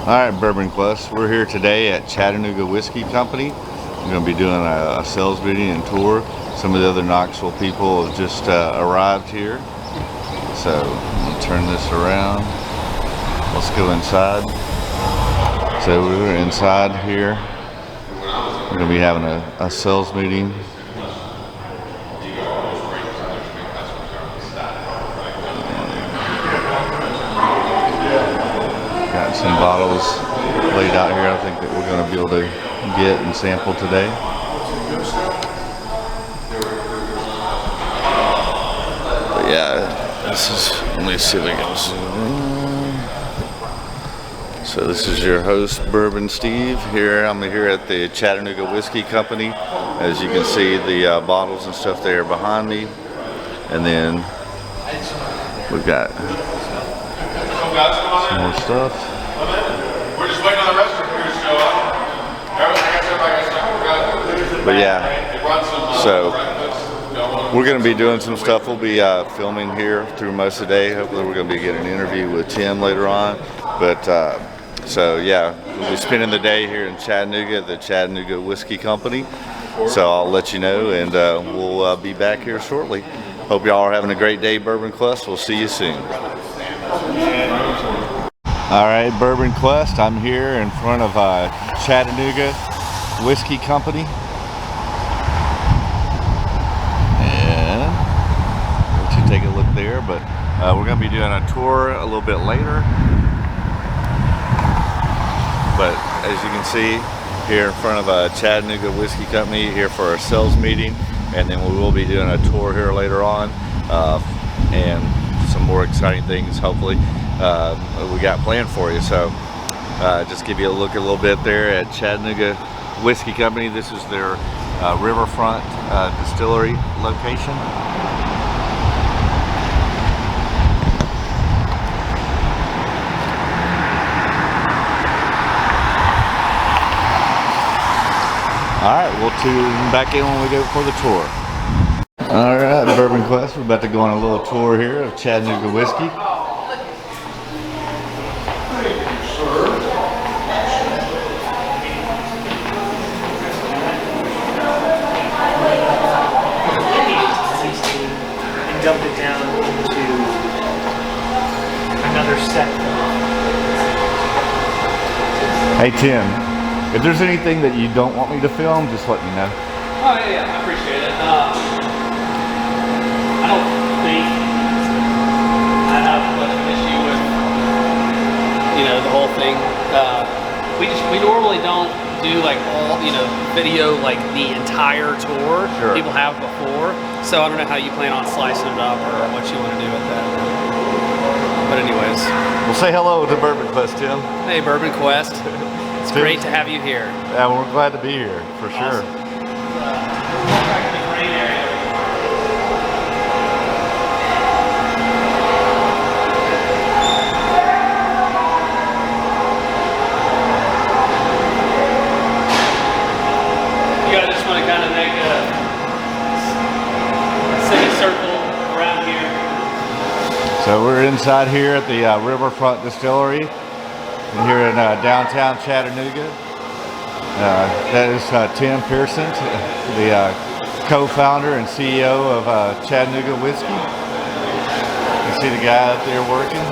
Alright, Bourbon Quest, we're here today at Chattanooga Whiskey Company. We're going to be doing a sales meeting and tour. Some of the other Knoxville people have just arrived here. So, I'm going to turn this around. Let's go inside. So, we're inside here. We're going to be having a sales meeting. Got some bottles laid out here, I think, that we're going to be able to get and sample today. But yeah, this is, let me see if I can zoom in. So this is your host, Bourbon Steve. I'm here at the Chattanooga Whiskey Company. As you can see, the bottles and stuff there behind me. And then we've got some more stuff. We're just waiting on the rest of the crew to show up. But yeah, so we're going to be doing some stuff. We'll be filming here through most of the day. Hopefully we're going to be getting an interview with Tim later on. But so yeah, we'll be spending the day here in Chattanooga at the Chattanooga Whiskey Company. So I'll let you know, and we'll be back here shortly. Hope y'all are having a great day, Bourbon Quest. We'll see you soon. Alright, Bourbon Quest, I'm here in front of Chattanooga Whiskey Company. And let you take a look there, but we're going to be doing a tour a little bit later. But as you can see, here in front of Chattanooga Whiskey Company, here for our sales meeting, and then we will be doing a tour here later on, and some more exciting things, hopefully. We got planned for you. So just give you a look a little bit there at Chattanooga Whiskey Company. This is their Riverfront Distillery location. Alright, we'll tune back in when we go for the tour. Alright, Bourbon Quest, we're about to go on a little tour here of Chattanooga Whiskey. Dumped it down to another set. Hey Tim, if there's anything that you don't want me to film, just let me know. Oh yeah, I appreciate it. I don't think I have much of an issue with, the whole thing. We normally don't do like all, video like the entire tour. Sure. People have before. So I don't know how you plan on slicing it up or what you want to do with that. But anyways. Well, say hello to Bourbon Quest, Tim. Hey, Bourbon Quest. It's great to have you here. Yeah, we're glad to be here, for sure. You guys just want to kind of make a semicircle around here. So we're inside here at the Riverfront Distillery, here in downtown Chattanooga. That is Tim Pearson, the co-founder and CEO of Chattanooga Whiskey. You see the guy up there working.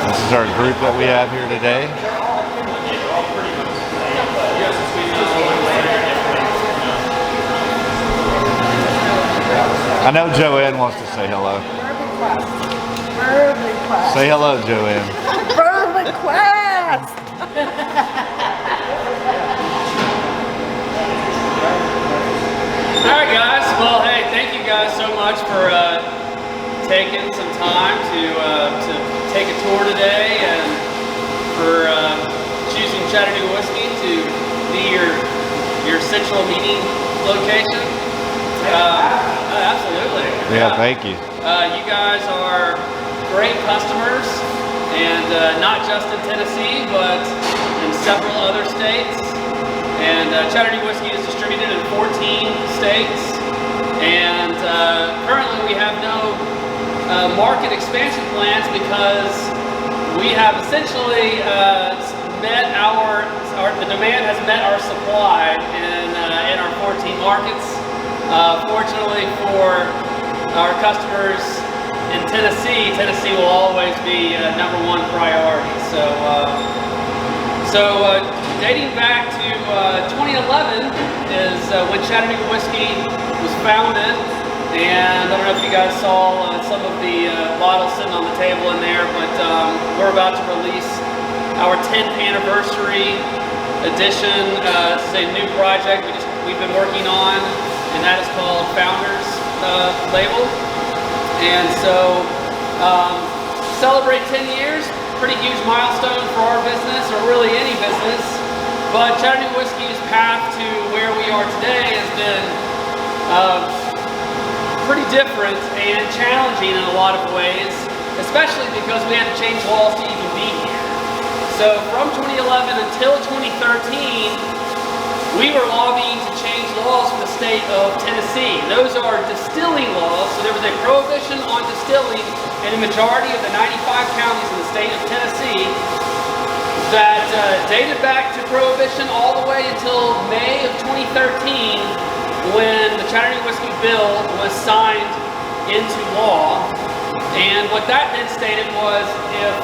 This is our group that we have here today. I know Joanne wants to say hello. Bourbon Quest. Say hello, Joanne. Bourbon Quest. All right, guys. Well, hey, thank you guys so much for taking some time to take a tour today, and for choosing Chattanooga Whiskey to be your central meeting location. Absolutely. Yeah, thank you. You guys are great customers, and not just in Tennessee, but in several other states. And Chattanooga Whiskey is distributed in 14 states, and currently we have no market expansion plans because we have essentially met the demand has met our supply in our 14 markets. Fortunately for our customers in Tennessee, Tennessee will always be #1 priority. So dating back to 2011 is when Chattanooga Whiskey was founded. And I don't know if you guys saw some of the bottles sitting on the table in there, but we're about to release our 10th anniversary edition. This is a new project we've been working on, and that is called Founders Label. And so celebrate 10 years, pretty huge milestone for our business, or really any business. But Chattanooga Whiskey's path to where we are today has been pretty different and challenging in a lot of ways, especially because we had to change laws to even be here. So from 2011 until 2013, we were lobbying to change laws for the state of Tennessee. Those are distilling laws, so there was a prohibition on distilling in a majority of the 95 counties in the state of Tennessee that dated back to prohibition all the way until May of 2013, when the Chattanooga Whiskey Bill was signed into law. And what that then stated was, if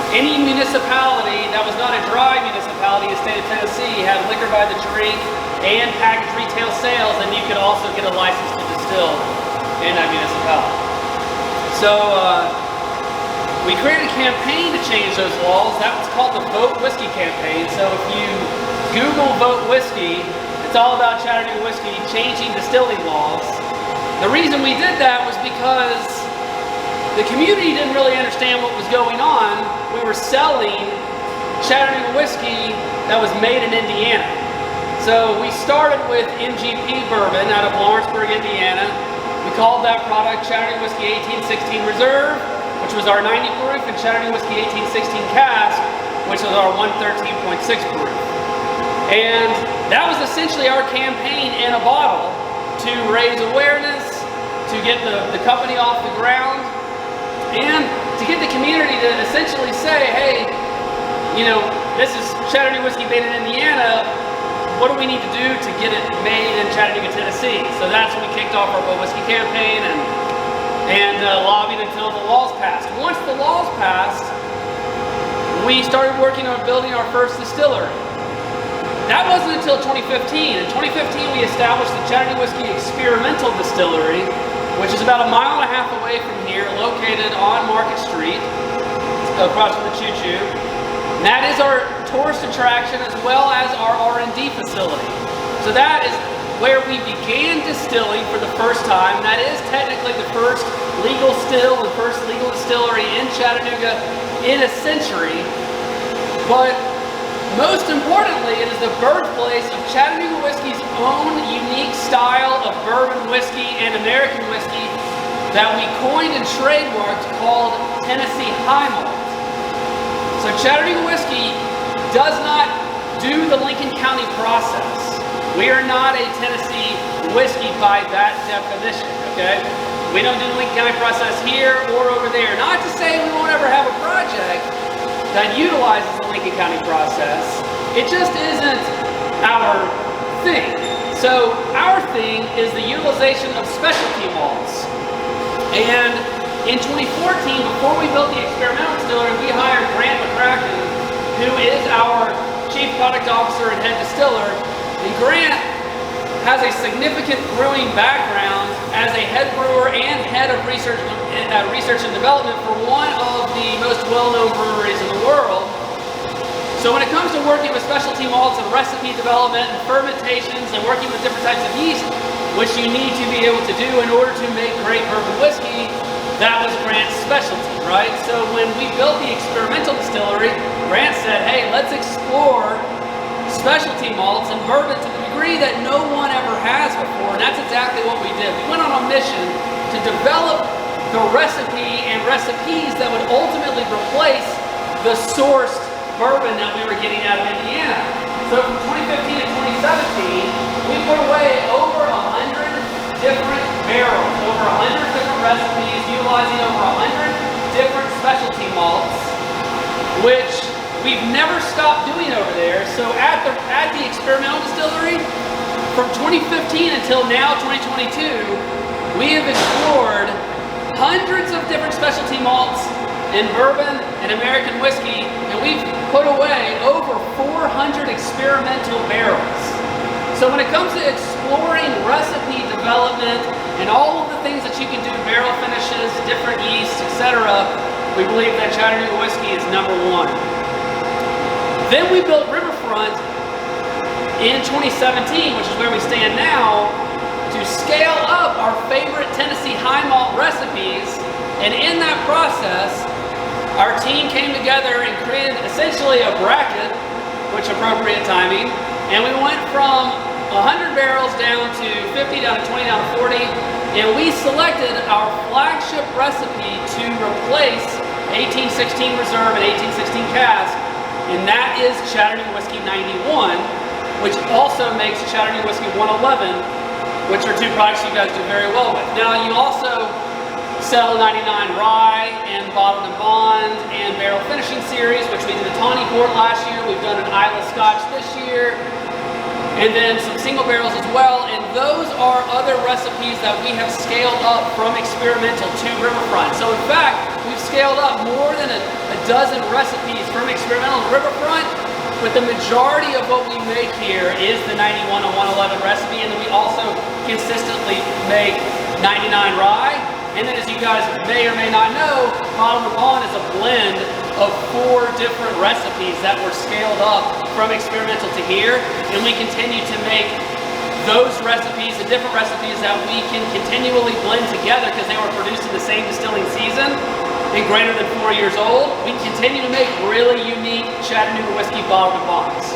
any municipality that was not a dry municipality in the state of Tennessee had liquor by the drink and packaged retail sales, then you could also get a license to distill in that municipality. So we created a campaign to change those laws. That was called the Vote Whiskey campaign. So if you Google Vote Whiskey, it's all about Chattanooga Whiskey changing distilling laws. The reason we did that was because the community didn't really understand what was going on. We were selling Chattanooga whiskey that was made in Indiana. So we started with MGP bourbon out of Lawrenceburg, Indiana. We called that product Chattanooga Whiskey 1816 Reserve, which was our 90 proof, and Chattanooga Whiskey 1816 Cask, which was our 113.6 proof. And that was essentially our campaign in a bottle to raise awareness, to get the company off the ground, and to get the community to essentially say, hey, you know, this is Chattanooga Whiskey made in Indiana. What do we need to do to get it made in Chattanooga, Tennessee? So that's when we kicked off our Vote Whiskey campaign and lobbied until the laws passed. Once the laws passed, we started working on building our first distillery. That wasn't until 2015. In 2015, we established the Chattanooga Whiskey Experimental Distillery, which is about 1.5 miles away from here, located on Market Street, across from the Choo Choo. And that is our tourist attraction as well as our R&D facility. So that is where we began distilling for the first time. That is technically the first legal still, the first legal distillery in Chattanooga in a century. But most importantly, it is the birthplace of Chattanooga Whiskey's own unique style of bourbon whiskey and American whiskey that we coined and trademarked called Tennessee High Malt. So Chattanooga Whiskey does not do the Lincoln County process. We are not a Tennessee whiskey by that definition, okay? We don't do the Lincoln County process here or over there. Not to say we won't ever have a project that utilizes the Lincoln County process. It just isn't our thing. So our thing is the utilization of specialty malts. And in 2014, before we built the experimental distillery, we hired Grant McCracken, who is our Chief Product Officer and Head Distiller. And Grant has a significant brewing background as a head brewer and head of research and development for one of the most well-known breweries in the world. So when it comes to working with specialty malts and recipe development and fermentations and working with different types of yeast, which you need to be able to do in order to make great bourbon whiskey, that was Grant's specialty, right? So when we built the experimental distillery, Grant said, hey, let's explore specialty malts and bourbon to the degree that no one ever has before, and that's exactly what we did. We went on a mission to develop the recipe and recipes that would ultimately replace the sourced bourbon that we were getting out of Indiana. So from 2015 to 2017, we put away over 100 different barrels, over 100 different recipes, utilizing over 100 different specialty malts. which we've never stopped doing over there. So at the experimental distillery, from 2015 until now, 2022, we have explored hundreds of different specialty malts in bourbon and American whiskey, and we've put away over 400 experimental barrels. So when it comes to exploring recipe development and all of the things that you can do, barrel finishes, different yeasts, etc., we believe that Chattanooga whiskey is number one. Then we built Riverfront in 2017, which is where we stand now, to scale up our favorite Tennessee high malt recipes. And in that process, our team came together and created essentially a bracket, which appropriate timing, and we went from 100 barrels down to 50, down to 20, down to 40, and we selected our flagship recipe to replace 1816 Reserve and 1816 Cask, and that is Chattanooga Whiskey 91, which also makes Chattanooga Whiskey 111, which are two products you guys do very well with. Now you also sell 99 Rye and Bottled and Bond and Barrel Finishing Series, which we did a Tawny Port last year. We've done an Isla Scotch this year, and then some single barrels as well. And those are other recipes that we have scaled up from experimental to Riverfront. So in fact, we've scaled up more than a dozen recipes from experimental to Riverfront, but the majority of what we make here is the 91 and 111 recipe, and then we also consistently make 99 Rye. And then, as you guys may or may not know, Bottled and Bond is a blend of 4 different recipes that were scaled up from experimental to here, and we continue to make those recipes, the different recipes that we can continually blend together because they were produced in the same distilling season and greater than 4 years old. We continue to make really unique Chattanooga whiskey bottled and bonds.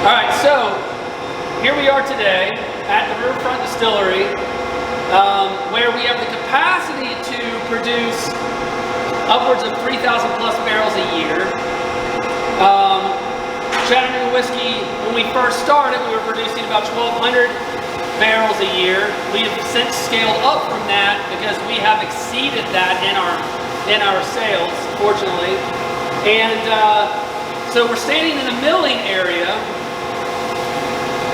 All right, so here we are today at the Riverfront Distillery, where we have the capacity to produce upwards of 3,000 plus barrels a year. Chattanooga whiskey, when we first started, we were producing about 1,200 barrels a year. We have since scaled up from that because we have exceeded that in our sales, fortunately. And so we're standing in the milling area.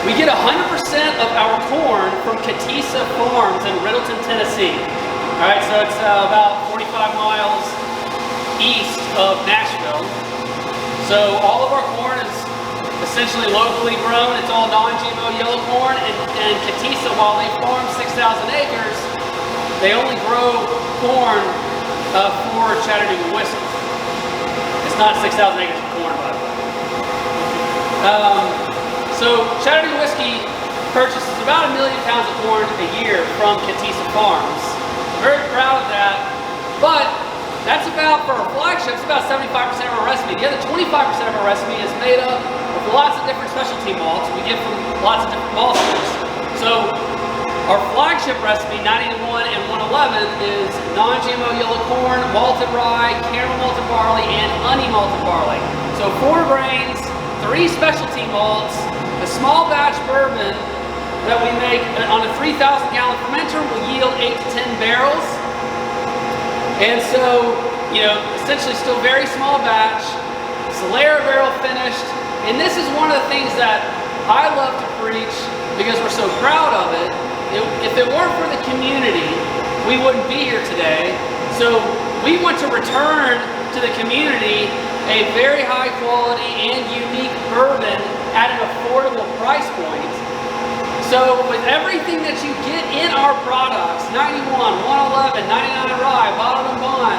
We get 100% of our corn from Catisa Farms in Riddleton, Tennessee. All right, so it's about 45 miles east of Nashville. So all of our corn is essentially locally grown. It's all non-GMO yellow corn, and Catisa, while they farm 6,000 acres, they only grow corn for Chattanooga whiskey. It's not 6,000 acres of corn, by the way. So Chattanooga whiskey purchases about 1 million pounds of corn a year from Catisa Farms. We're very proud of that, but that's about, for our flagship, it's about 75% of our recipe. The other 25% of our recipe is made up of lots of different specialty malts we get from lots of different maltsters. So our flagship recipe, 91 and 111, is non-GMO yellow corn, malted rye, caramel malted barley, and honey malted barley. So 4 grains, 3 specialty malts, a small batch bourbon that we make on a 3,000 gallon fermenter will yield 8 to 10 barrels. And so, you know, essentially still very small batch, Solera barrel finished. And this is one of the things that I love to preach because we're so proud of it. If it weren't for the community, we wouldn't be here today. So we want to return to the community a very high quality and unique bourbon at an affordable price point. So with everything that you get in our products, 91, 111, 99 Rye, Bottled and Bond,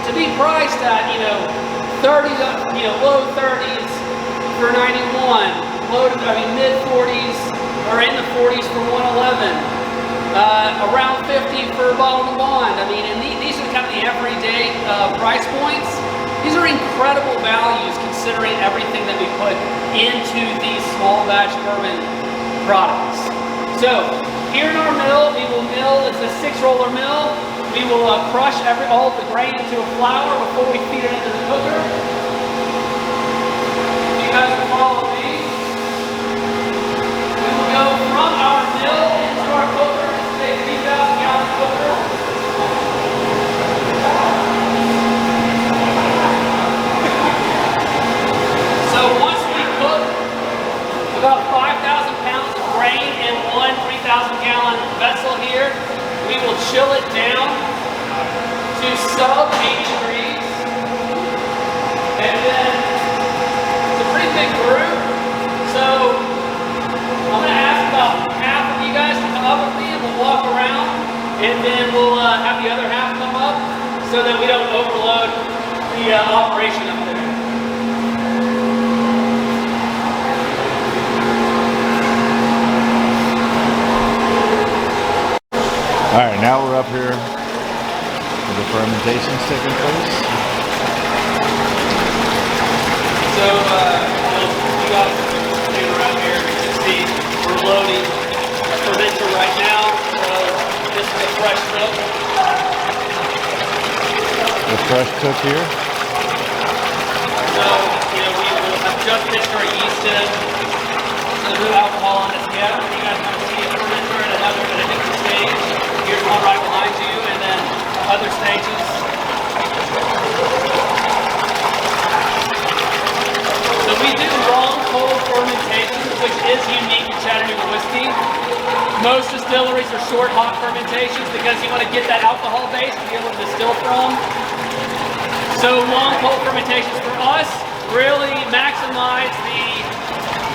to be priced at, you know, 30, you know, low 30s for 91, mid 40s or in the 40s for 111, around 50 for Bottled and Bond. I mean, and these are kind of the everyday price points. These are incredible values considering everything that we put into these small batch bourbon products. So here in our mill, we will mill, it's a 6-roller mill. We will crush all of the grain into a flour before we feed it into the cooker. You guys will follow me. We will go from our mill into our cooker. It's a 3,000 gallon cooker. and then we'll have the other half come up so that we don't overload the operation up there. All right, now we're up here where the fermentation's taking place. So, you guys stand around here, you can see we're loading a fermenter right now. So this is a fresh milk. The fresh took here. So, we will have just mixed our yeast in. There's no alcohol on it yet. You guys want to see a fermenter at a different stage. Here's one right behind you, and then other stages. So we do long cold fermentation, which is unique to Chattanooga whiskey. Most distilleries are short hot fermentations because you want to get that alcohol base to be able to distill from. So long cold fermentations for us really maximize the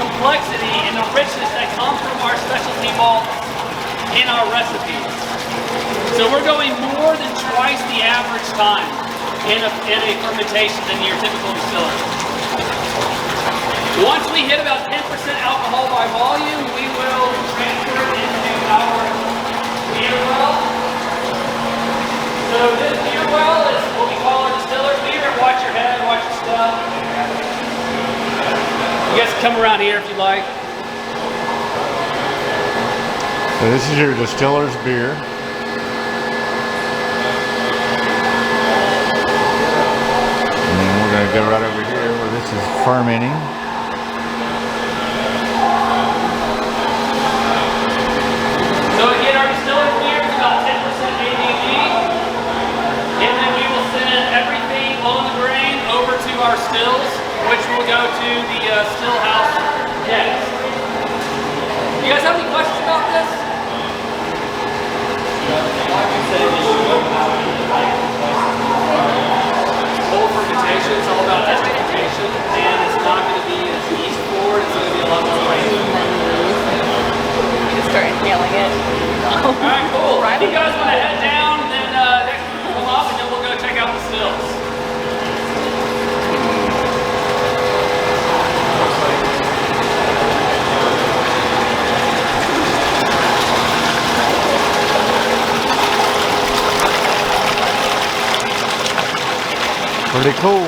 complexity and the richness that comes from our specialty malts in our recipes. So we're going more than twice the average time in a fermentation than your typical distillery. Once we hit about 10% alcohol by volume, we will transfer it into our beer well. So this beer well is what we call our distiller's beer. Watch your head, watch your stuff. You guys can come around here if you like. So this is your distiller's beer. And then we're going to go right over here where this is fermenting. So again, our distiller's beer is about 10% ABV. And then we will send everything on the grain over to our stills, which will go to the still house next. You guys have any questions about this? Cold fermentation is all about fermentation, and it's not going to be as yeast forward, it's going to be a lot more light. You can start inhaling it. Alright, cool. Right. You guys want to head down, and then next we'll come up, and then we'll go check out the stills. Pretty cool.